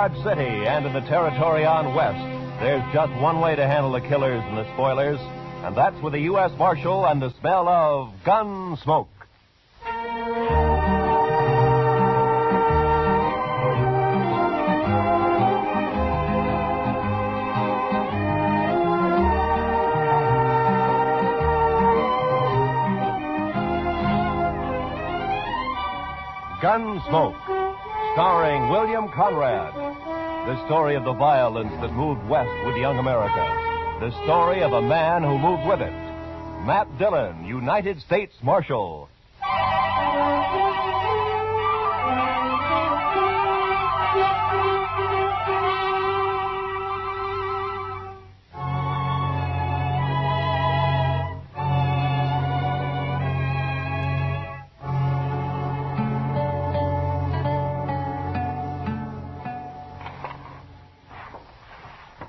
Dodge City and in the territory on West, there's just one way to handle the killers and the spoilers, and that's with a U.S. Marshal and the smell of Gunsmoke. Gunsmoke, starring William Conrad. The story of the violence that moved west with young America. The story of a man who moved with it. Matt Dillon, United States Marshal.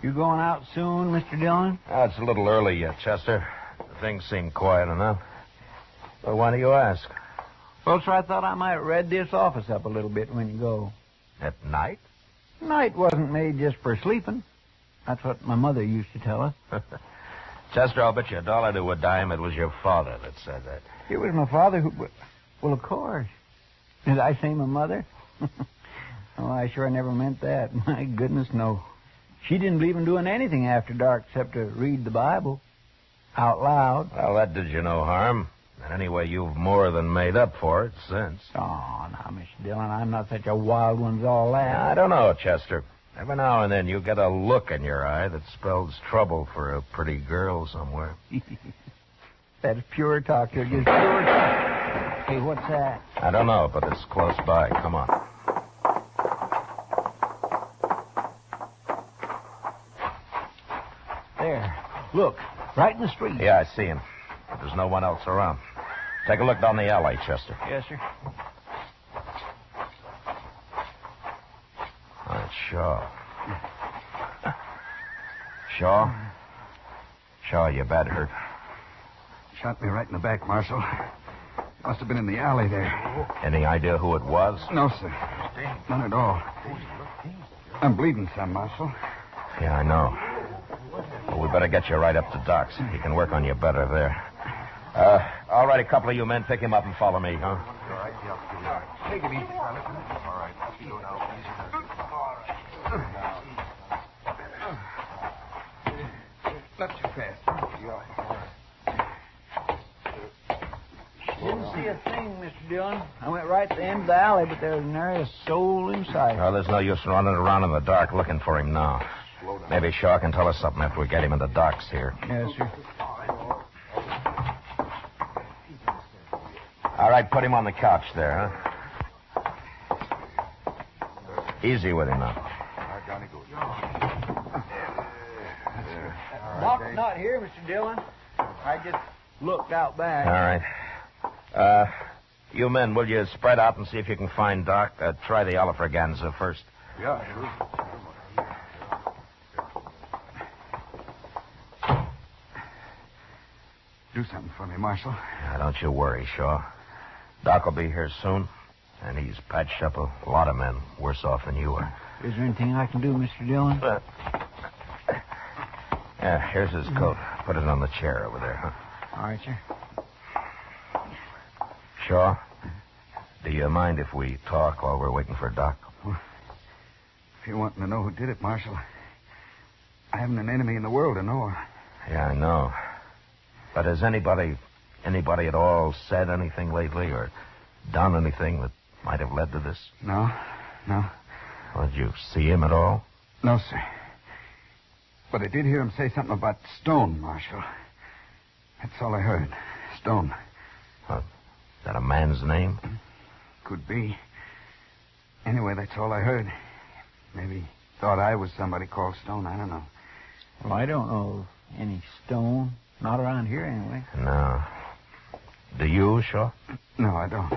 You going out soon, Mr. Dillon? It's a little early yet, Chester. Things seem quiet enough. But why do you ask? Well, sir, I thought I might red this office up a little bit when you go. At night? Night wasn't made just for sleeping. That's what my mother used to tell us. Chester, I'll bet you $1 to a dime it was your father that said that. It was my father who... Well, of course. Did I say my mother? Oh, I sure never meant that. My goodness, no. She didn't believe in doing anything after dark except to read the Bible out loud. Well, that did you no harm. And anyway, you've more than made up for it since. Oh, now, Mr. Dillon, I'm not such a wild one as all that. I don't know, Chester. Every now and then you get a look in your eye that spells trouble for a pretty girl somewhere. That's pure talk. You're just pure talk. Hey, what's that? I don't know, but it's close by. Come on. There. Look, right in the street. Yeah, I see him. But there's no one else around. Take a look down the alley, Chester. Yes, sir. Oh, it's Shaw. Shaw? Shaw, you bad hurt. Shot me right in the back, Marshal. Must have been in the alley there. Any idea who it was? No, sir. None at all. I'm bleeding some, Marshal. Yeah, I know. Well, we better get you right up to Doc's. He can work on you better there. All right, a couple of you men, pick him up and follow me, huh? All right, yeah. Take it easy, fellas. All right, go now, not too fast. Didn't see a thing, Mr. Dillon. I went right to the end of the alley, but there was nary a soul in sight. Well, there's no use running around in the dark looking for him now. Maybe Shaw can tell us something after we get him in the docks here. Yes, sir. All right, put him on the couch there, huh? Easy with him now. Doc's not here, Mr. Dillon. I just looked out back. All right. You men, will you spread out and see if you can find Doc? Try the Alfraganza first. Yeah, sure. Do something for me, Marshal. Now, don't you worry, Shaw. Doc will be here soon, and he's patched up a lot of men worse off than you are. Is there anything I can do, Mr. Dillon? Yeah, here's his coat. Put it on the chair over there, huh? All right, sir. Shaw, do you mind if we talk while we're waiting for Doc? Well, if you're wanting to know who did it, Marshal, I haven't an enemy in the world to know her. Yeah, I know. But has anybody at all said anything lately or done anything that might have led to this? No. Well, did you see him at all? No, sir. But I did hear him say something about Stone, Marshal. That's all I heard. Stone. Is that a man's name? Could be. Anyway, that's all I heard. Maybe thought I was somebody called Stone. I don't know. Well, I don't know of any Stone. Not around here, anyway. No. Do you, Shaw? No, I don't.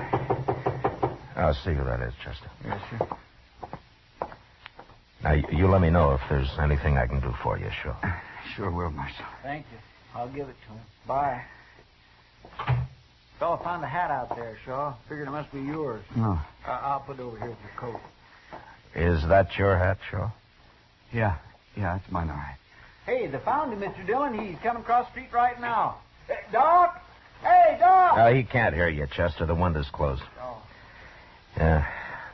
I'll see who that is, Chester. Yes, sir. Now, you let me know if there's anything I can do for you, Shaw. Sure will, Marshal. Thank you. I'll give it to him. Bye. Fellow found a hat out there, Shaw. Figured it must be yours. No. I'll put it over here with your coat. Is that your hat, Shaw? Yeah, it's mine, all right. Hey, they found him, Mr. Dillon. He's coming across the street right now. Doc! Hey, Doc! No, he can't hear you, Chester. The window's closed. Oh. Yeah.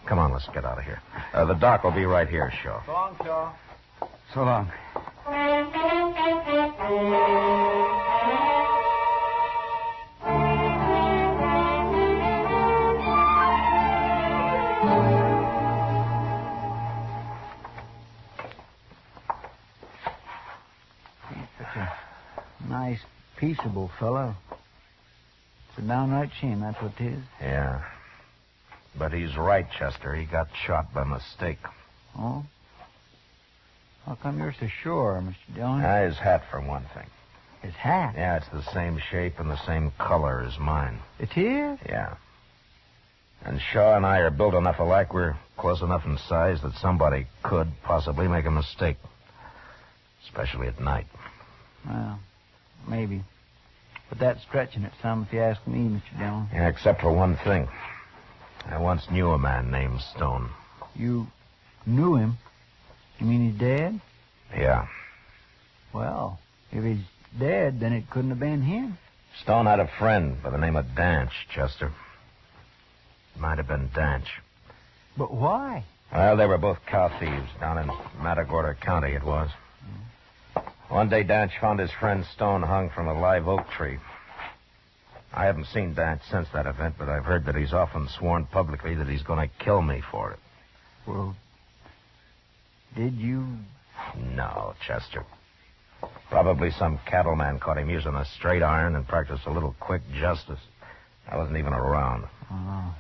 Come on, let's get out of here. The doc will be right here, Shaw. So long, Shaw. So long. He's such a nice, peaceable fellow. It's a downright shame, that's what it is. Yeah. But he's right, Chester. He got shot by mistake. Oh? How come you're so sure, Mr. Dillon? His hat, for one thing. His hat? Yeah, it's the same shape and the same color as mine. It is? Yeah. And Shaw and I are built enough alike, we're close enough in size that somebody could possibly make a mistake. Especially at night. Well, maybe. But that's stretching it some, if you ask me, Mr. Dillon. Yeah, except for one thing. I once knew a man named Stone. You knew him? You mean he's dead? Yeah. Well, if he's dead, then it couldn't have been him. Stone had a friend by the name of Danch, Chester. It might have been Danch. But why? Well, they were both cow thieves down in Matagorda County, it was. One day, Danch found his friend Stone hung from a live oak tree. I haven't seen Danch since that event, but I've heard that he's often sworn publicly that he's going to kill me for it. Well, did you? No, Chester. Probably some cattleman caught him using a straight iron and practiced a little quick justice. I wasn't even around. Oh.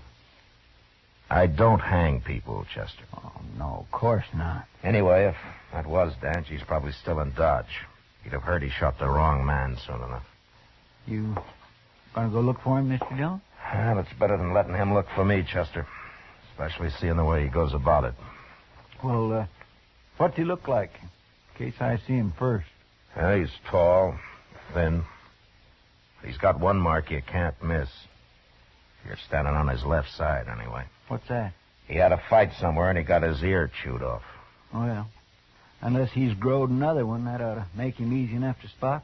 I don't hang people, Chester. Oh, no, of course not. Anyway, if that was Danch, he's probably still in Dodge. He'd have heard he shot the wrong man soon enough. You gonna go look for him, Mr. Dillon? Well, it's better than letting him look for me, Chester. Especially seeing the way he goes about it. Well, what's he look like? In case I see him first. Well, he's tall, thin. He's got one mark you can't miss. You're standing on his left side, anyway. What's that? He had a fight somewhere, and he got his ear chewed off. Well, unless he's growed another one, that ought to make him easy enough to spot.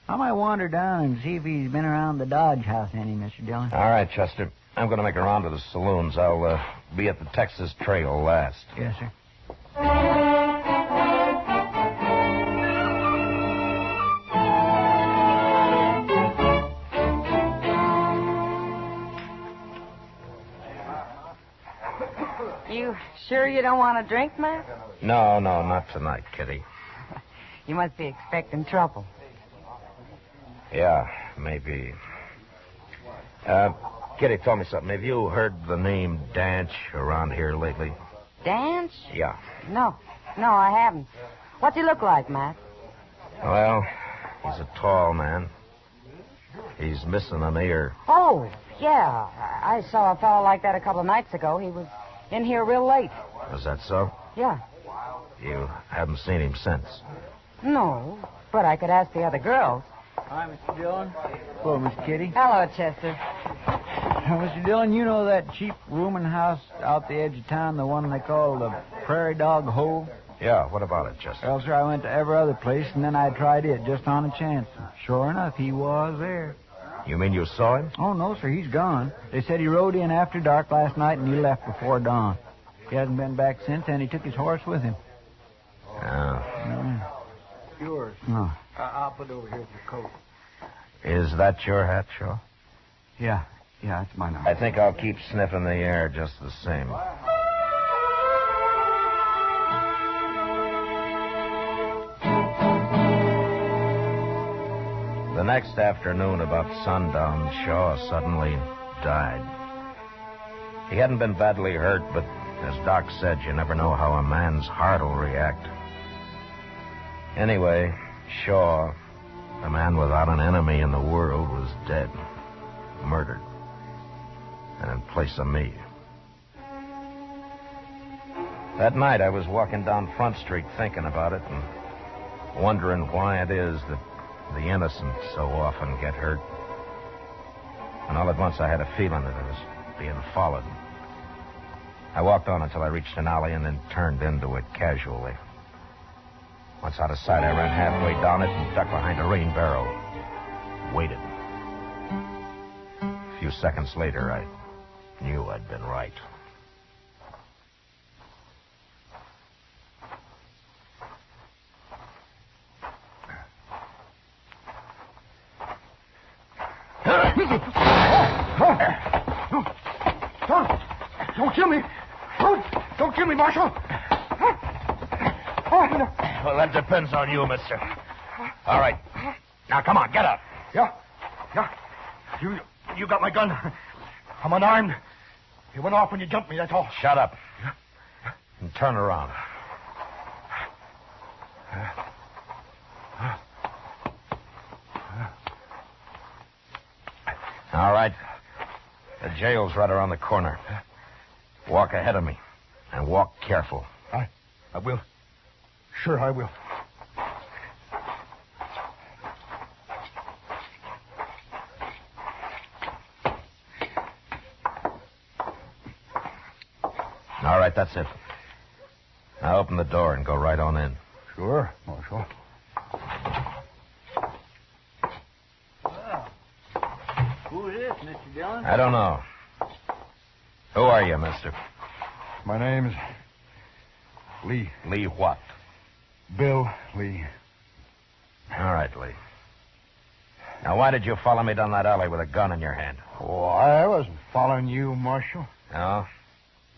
I might wander down and see if he's been around the Dodge house any, Mr. Dillon. All right, Chester. I'm going to make a round to the saloons. I'll be at the Texas Trail last. Yes, sir. You sure you don't want a drink, Matt? No, not tonight, Kitty. You must be expecting trouble. Yeah, maybe. Kitty, tell me something. Have you heard the name Danch around here lately? Dance? Yeah. No, I haven't. What's he look like, Matt? Well, he's a tall man. He's missing an ear. Oh, yeah. I saw a fellow like that a couple of nights ago. He was in here real late. Was that so? Yeah. You haven't seen him since? No, but I could ask the other girls. Hi, Mr. Dillon. Hello, Miss Kitty. Hello, Chester. Mr. Dillon, you know that cheap rooming house out the edge of town, the one they call the Prairie Dog Hole? Yeah, what about it, Chester? Well, sir, I went to every other place, and then I tried it just on a chance. Sure enough, he was there. You mean you saw him? Oh, no, sir, he's gone. They said he rode in after dark last night, and he left before dawn. He hasn't been back since, and he took his horse with him. Oh. Yours. No. I'll put it over here with your coat. Is that your hat, Shaw? Yeah, it's mine. I think I'll keep sniffing the air just the same. The next afternoon, about sundown, Shaw suddenly died. He hadn't been badly hurt, but as Doc said, you never know how a man's heart will react. Anyway, Shaw, the man without an enemy in the world, was dead. Murdered. And in place of me. That night, I was walking down Front Street thinking about it and wondering why it is that the innocent so often get hurt. And all at once, I had a feeling that I was being followed. I walked on until I reached an alley and then turned into it casually. Once out of sight, I ran halfway down it and ducked behind a rain barrel. Waited. A few seconds later, I knew I'd been right. Don't kill me. Don't kill me, Marshal. Well, that depends on you, mister. All right. Now, come on, get up. Yeah. You got my gun. I'm unarmed. It went off when you jumped me, that's all. Shut up. And turn around. All right. The jail's right around the corner. Walk ahead of me. And walk careful. I will. Sure, I will. All right, that's it. Now open the door and go right on in. Sure, Marshal. Who is this, Mr. Dillon? I don't know. Who are you, mister? My name's Lee. Lee what? Bill Lee. All right, Lee. Now, why did you follow me down that alley with a gun in your hand? Oh, I wasn't following you, Marshal. No?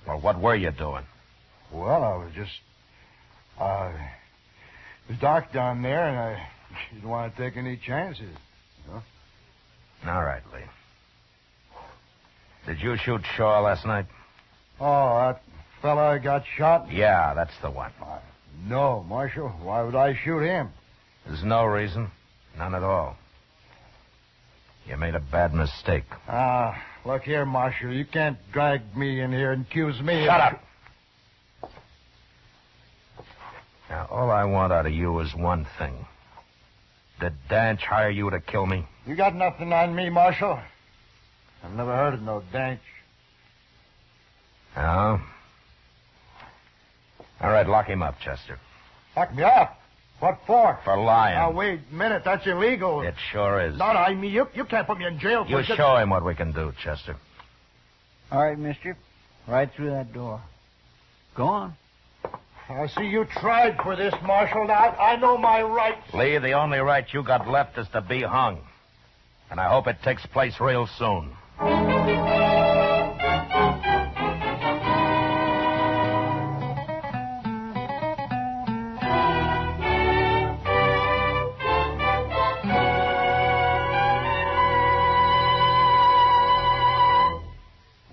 Well, what were you doing? Well, I was just... it was dark down there, and I didn't want to take any chances. You know? All right, Lee. Did you shoot Shaw last night? Oh, that fella got shot? Yeah, that's the one. No, Marshal. Why would I shoot him? There's no reason. None at all. You made a bad mistake. Look here, Marshal. You can't drag me in here and accuse me. Shut up! Now, all I want out of you is one thing. Did Danch hire you to kill me? You got nothing on me, Marshal. I've never heard of no Danch. No? All right, lock him up, Chester. Lock me up? What for? For lying. Now, wait a minute. That's illegal. It sure is. No, I mean, you can't put me in jail for You just... show him what we can do, Chester. All right, mister. Right through that door. Go on. I see you tried for this, Marshal. Now, I know my rights. Lee, the only right you got left is to be hung. And I hope it takes place real soon.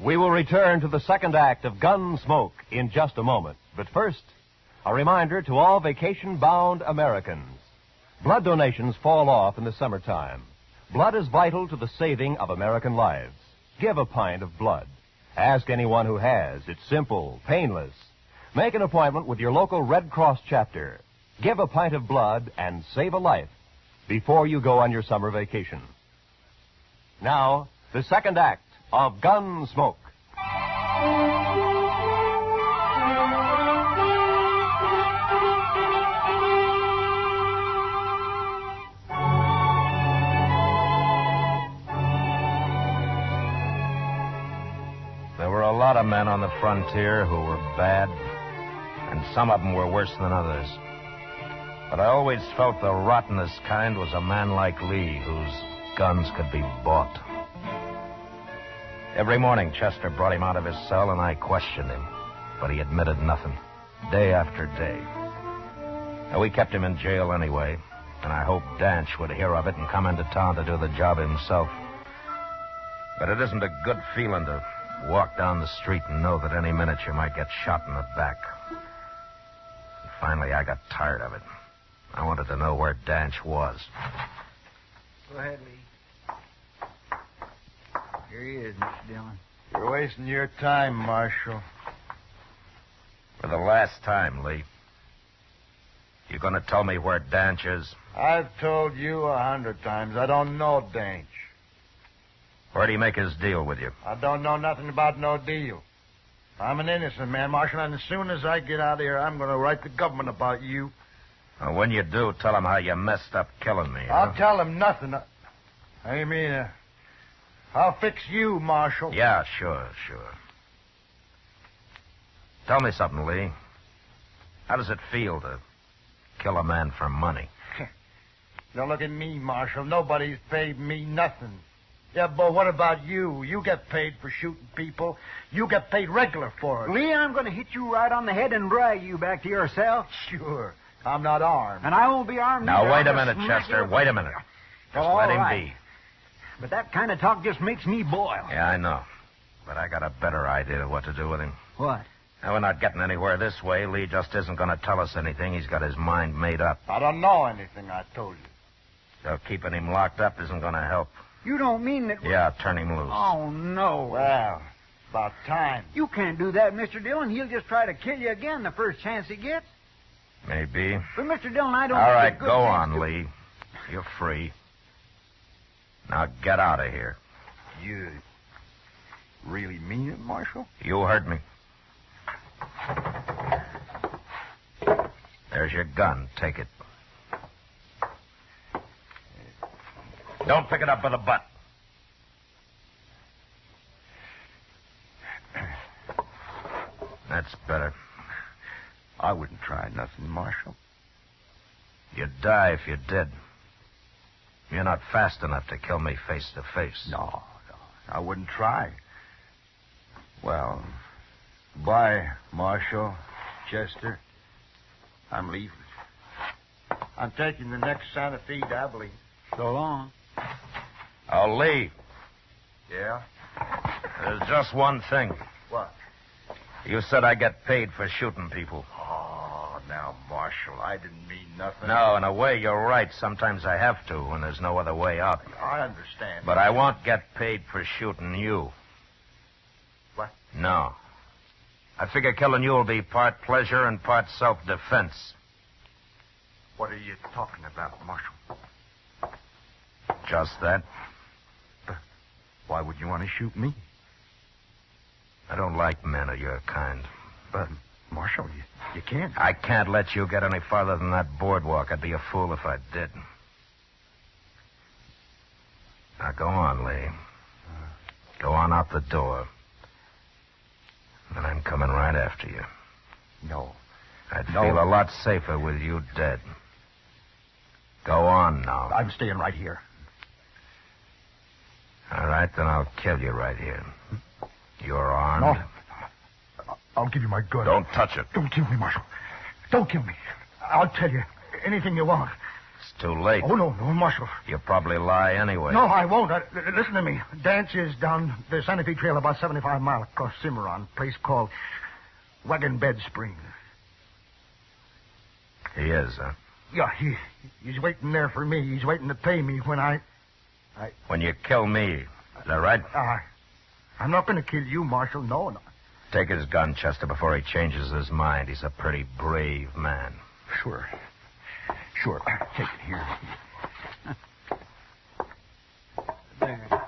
We will return to the second act of Gunsmoke in just a moment. But first, a reminder to all vacation-bound Americans. Blood donations fall off in the summertime. Blood is vital to the saving of American lives. Give a pint of blood. Ask anyone who has. It's simple, painless. Make an appointment with your local Red Cross chapter. Give a pint of blood and save a life before you go on your summer vacation. Now, the second act of Gunsmoke. There were a lot of men on the frontier who were bad, and some of them were worse than others. But I always felt the rottenest kind was a man like Lee, whose guns could be bought. Every morning, Chester brought him out of his cell, and I questioned him. But he admitted nothing, day after day. And we kept him in jail anyway, and I hoped Danch would hear of it and come into town to do the job himself. But it isn't a good feeling to walk down the street and know that any minute you might get shot in the back. And finally, I got tired of it. I wanted to know where Danch was. Go ahead, Lee. Here he is, Mr. Dillon. You're wasting your time, Marshal. For the last time, Lee. You going to tell me where Danch is? I've told you 100 times I don't know Danch. Where'd he make his deal with you? I don't know nothing about no deal. I'm an innocent man, Marshal, and as soon as I get out of here, I'm going to write the government about you. Well, when you do, tell them how you messed up killing me. I'll tell them nothing. I mean, I'll fix you, Marshal. Yeah, sure. Tell me something, Lee. How does it feel to kill a man for money? Now look at me, Marshal. Nobody's paid me nothing. Yeah, but what about you? You get paid for shooting people. You get paid regular for it. Lee, I'm going to hit you right on the head and drag you back to your cell. Sure. I'm not armed. And I won't be armed Now, either. wait a minute, Chester. Wait a minute. Just All let him right. be. But that kind of talk just makes me boil. Yeah, I know. But I got a better idea of what to do with him. What? Now, we're not getting anywhere this way. Lee just isn't going to tell us anything. He's got his mind made up. I don't know anything, I told you. So keeping him locked up isn't going to help. You don't mean that... Yeah, turn him loose. Oh, no. Well, about time. You can't do that, Mr. Dillon. He'll just try to kill you again the first chance he gets. Maybe. But, Mr. Dillon, I don't... All think right, a good go thing's on, Lee. You're free. Now get out of here. You really mean it, Marshal? You heard me. There's your gun. Take it. Don't pick it up by the butt. That's better. I wouldn't try nothing, Marshal. You'd die if you did. You're not fast enough to kill me face to face. No, I wouldn't try. Well, bye, Marshal, Chester. I'm leaving. I'm taking the next Santa Fe to Abilene. So long. Oh, Lee, Yeah? there's just one thing. What? You said I get paid for shooting people. Oh, now, Marshal, I didn't mean nothing. No, in a way, you're right. Sometimes I have to when there's no other way out. I understand. But I won't get paid for shooting you. What? No. I figure killing you will be part pleasure and part self-defense. What are you talking about, Marshal? Just that. Why would you want to shoot me? I don't like men of your kind. But, Marshal, you can't. I can't let you get any farther than that boardwalk. I'd be a fool if I did. Now, go on, Lee. Go on out the door. And I'm coming right after you. No. I'd No. feel a lot safer with you dead. Go on now. I'm staying right here. All right, then I'll kill you right here. You're armed. No. I'll give you my gun. Don't touch it. Don't kill me, Marshal. Don't kill me. I'll tell you anything you want. It's too late. Oh, no, Marshal. You'll probably lie anyway. No, I won't. Listen to me. Dance is down the Santa Fe Trail about 75 miles across Cimarron, a place called Wagon Bed Springs. He is, huh? Yeah, he's waiting there for me. He's waiting to pay me when When you kill me. Is that right? I'm not going to kill you, Marshal. No. Take his gun, Chester, before he changes his mind. He's a pretty brave man. Sure. Take it here. There.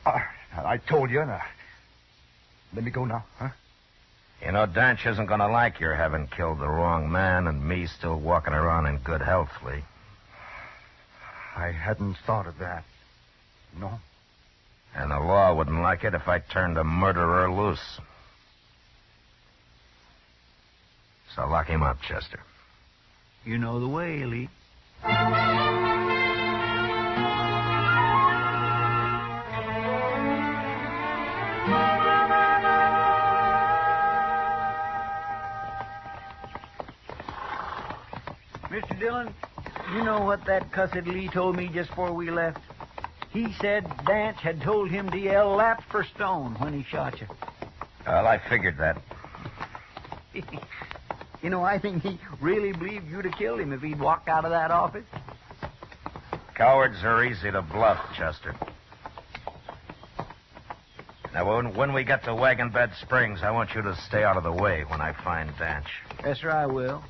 I told you. Now, let me go now, huh? You know, Danch isn't going to like your having killed the wrong man and me still walking around in good health, Lee. I hadn't thought of that. No. And the law wouldn't like it if I turned a murderer loose. So lock him up, Chester. You know the way, Lee. Mr. Dillon, you know what that cussed Lee told me just before we left? He said Dance had told him to yell "Lap for Stone" when he shot you. Well, I figured that. You know, I think he really believed you'd have killed him if he'd walked out of that office. Cowards are easy to bluff, Chester. Now, when we get to Wagon Bed Springs, I want you to stay out of the way when I find Danch. Yes, sir, I will.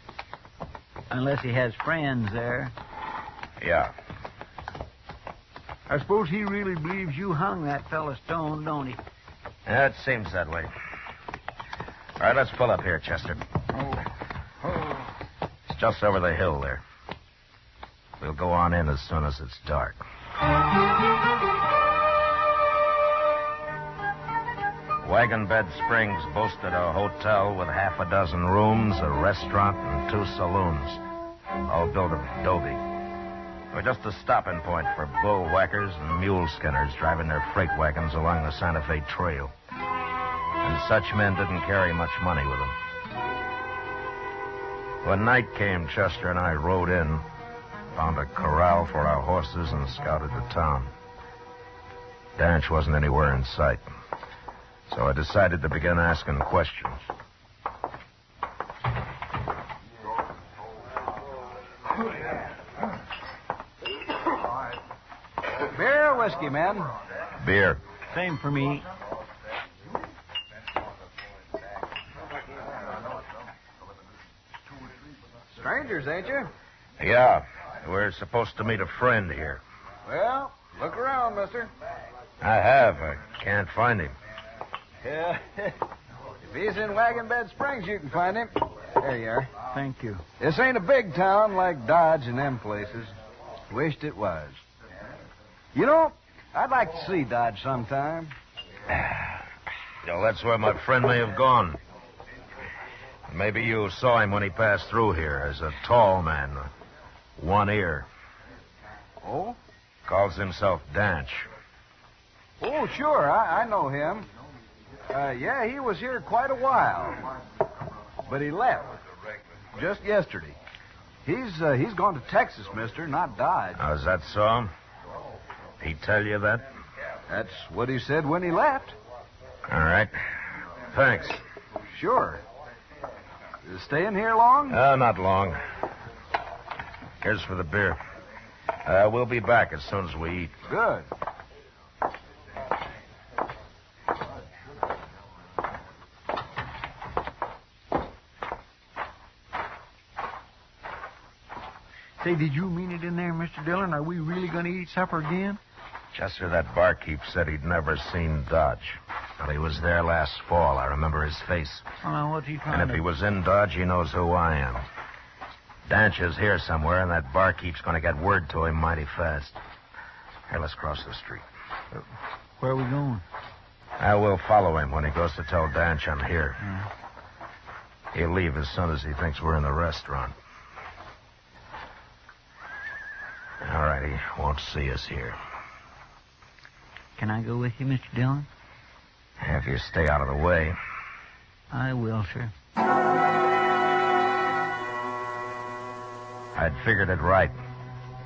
Unless he has friends there. Yeah. I suppose he really believes you hung that fella Stone, don't he? Yeah, it seems that way. All right, let's pull up here, Chester. It's just over the hill there. We'll go on in as soon as it's dark. Wagon Bed Springs boasted a hotel with half a dozen rooms, a restaurant, and 2 saloons, all built of adobe. They were just a stopping point for bull whackers and mule skinners driving their freight wagons along the Santa Fe Trail. And such men didn't carry much money with them. When night came, Chester and I rode in, found a corral for our horses, and scouted the town. Danch wasn't anywhere in sight, so I decided to begin asking questions. Beer or whiskey, men? Beer. Same for me. Strangers, ain't you? Yeah, we're supposed to meet a friend here. Well, look around, mister. I have. I can't find him. Yeah. If he's in Wagon Bed Springs, you can find him. There you are. Thank you. This ain't a big town like Dodge and them places. Wished it was. You know, I'd like to see Dodge sometime. Well, that's where my friend may have gone. Maybe you saw him when he passed through here as a tall man, one ear. Oh? Calls himself Danch. Oh, sure. I know him. Yeah, he was here quite a while. But he left. Just yesterday. He's gone to Texas, mister, not Dodge. Oh, is that so? He tell you that? That's what he said when he left. All right. Thanks. Sure. Staying here long? Not long. Here's for the beer. We'll be back as soon as we eat. Good. Say, did you mean it in there, Mr. Dillon? Are we really going to eat supper again? Chester, that barkeep said he'd never seen Dodge. Well, he was there last fall. I remember his face. Oh, what's he trying And if he was in Dodge, he knows who I am. Danch is here somewhere, and that barkeep's going to get word to him mighty fast. Here, let's cross the street. Where are we going? I will follow him when he goes to tell Danch I'm here. He'll leave as soon as he thinks we're in the restaurant. All right, he won't see us here. Can I go with you, Mr. Dillon? If you stay out of the way. I will, sir. I'd figured it right.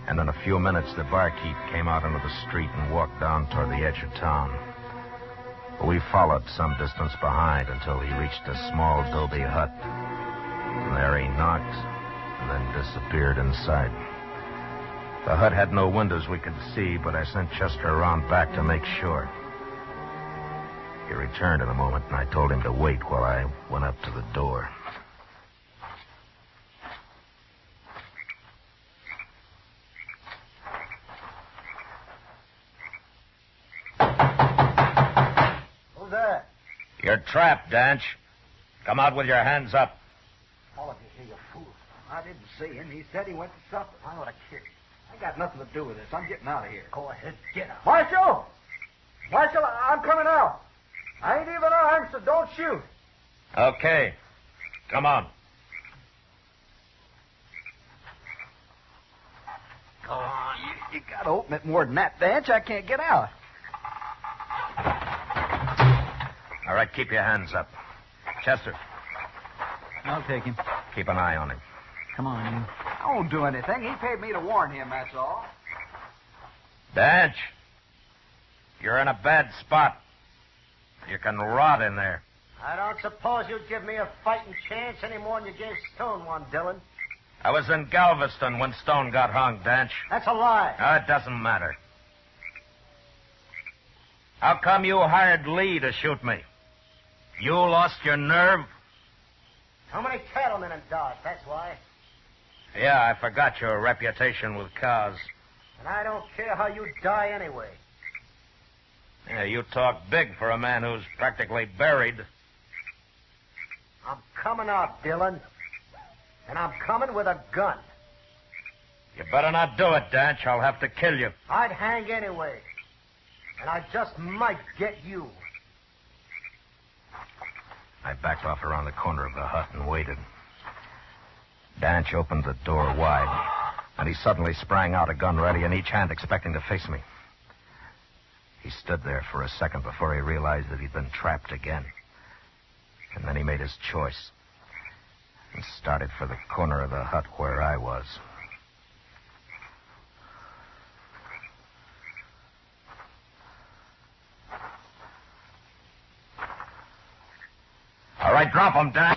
And in a few minutes, the barkeep came out into the street and walked down toward the edge of town. We followed some distance behind until he reached a small adobe hut. And there he knocked and then disappeared inside. The hut had no windows we could see, but I sent Chester around back to make sure. He returned in a moment, and I told him to wait while I went up to the door. Who's that? You're trapped, Danch. Come out with your hands up. All of you here, you fools. I didn't see him. He said he went to supper. I ought to kick him. I got nothing to do with this. I'm getting out of here. Go ahead, get out. Marshal! Marshal, I'm coming out. I ain't even armed, so don't shoot. Okay. Come on. Go on. You got to open it more than that, Danch. I can't get out. All right, keep your hands up. Chester, I'll take him. keep an eye on him. Come on, you. I won't do anything. He paid me to warn him, that's all. Danch, you're in a bad spot. You can rot in there. I don't suppose you'd give me a fighting chance any more than you gave Stone one, Dillon. I was in Galveston when Stone got hung, Danch. That's a lie. It doesn't matter. How come you hired Lee to shoot me? You lost your nerve? How many cattlemen in Dodge, that's why. Yeah, I forgot your reputation with cows. And I don't care how you die anyway. Yeah, you talk big for a man who's practically buried. I'm coming out, Dillon. And I'm coming with a gun. You better not do it, Danch. I'll have to kill you. I'd hang anyway. And I just might get you. I backed off around the corner of the hut and waited. Danch opened the door wide, and he suddenly sprang out, a gun ready in each hand, expecting to face me. He stood there for a second before he realized that he'd been trapped again. And then he made his choice and started for the corner of the hut where I was. All right, drop him, Dan.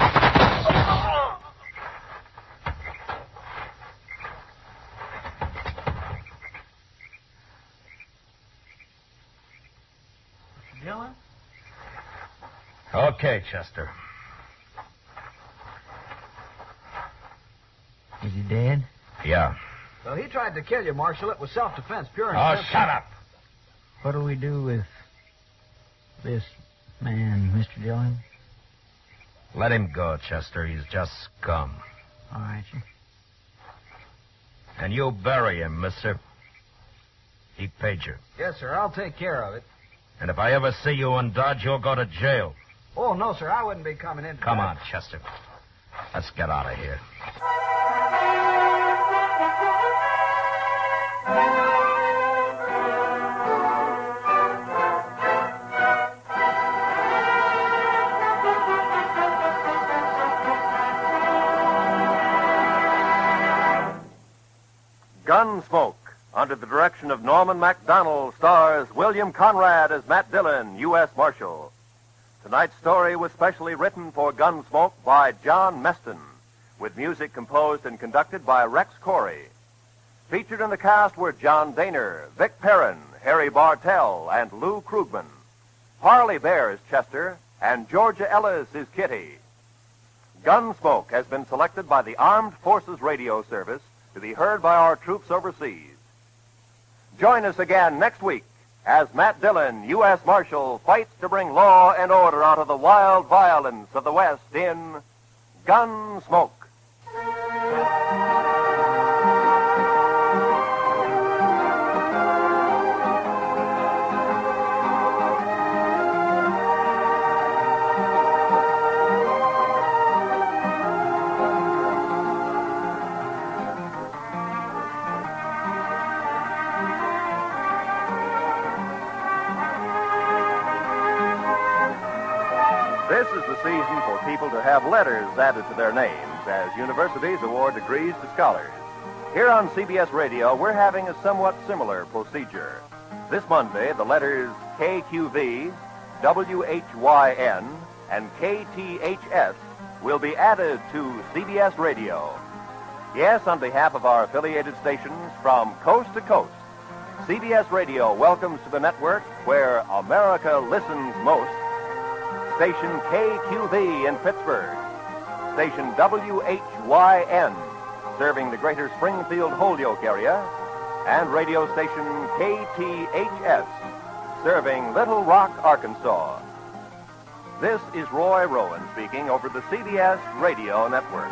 Dillon? Okay, Chester. Is he dead? Yeah. Well, he tried to kill you, Marshal. It was self-defense, pure and Oh, simple. shut up. What do we do with this man, Mr. Dillon? Let him go, Chester. He's just scum. All right, sir. And you bury him, mister. He paid you. Yes, sir. I'll take care of it. And if I ever see you in Dodge, you'll go to jail. Oh, no, sir. I wouldn't be coming in. Come on, Chester. Let's get out of here. Gunsmoke, under the direction of Norman MacDonald, stars William Conrad as Matt Dillon, U.S. Marshal. Tonight's story was specially written for Gunsmoke by John Meston, with music composed and conducted by Rex Corey. Featured in the cast were John Daner, Vic Perrin, Harry Bartell, and Lou Krugman. Harley Bear is Chester, and Georgia Ellis is Kitty. Gunsmoke has been selected by the Armed Forces Radio Service to be heard by our troops overseas. Join us again next week as Matt Dillon, U.S. Marshal, fights to bring law and order out of the wild violence of the West in Gunsmoke. This is the season for people to have letters added to their names as universities award degrees to scholars. Here on CBS Radio, we're having a somewhat similar procedure. This Monday, the letters KQV, WHYN, and KTHS will be added to CBS Radio. Yes, on behalf of our affiliated stations from coast to coast, CBS Radio welcomes to the network where America listens most, Station KQV in Pittsburgh, Station WHYN, serving the greater Springfield-Holyoke area, and radio station KTHS, serving Little Rock, Arkansas. This is Roy Rowan speaking over the CBS Radio Network.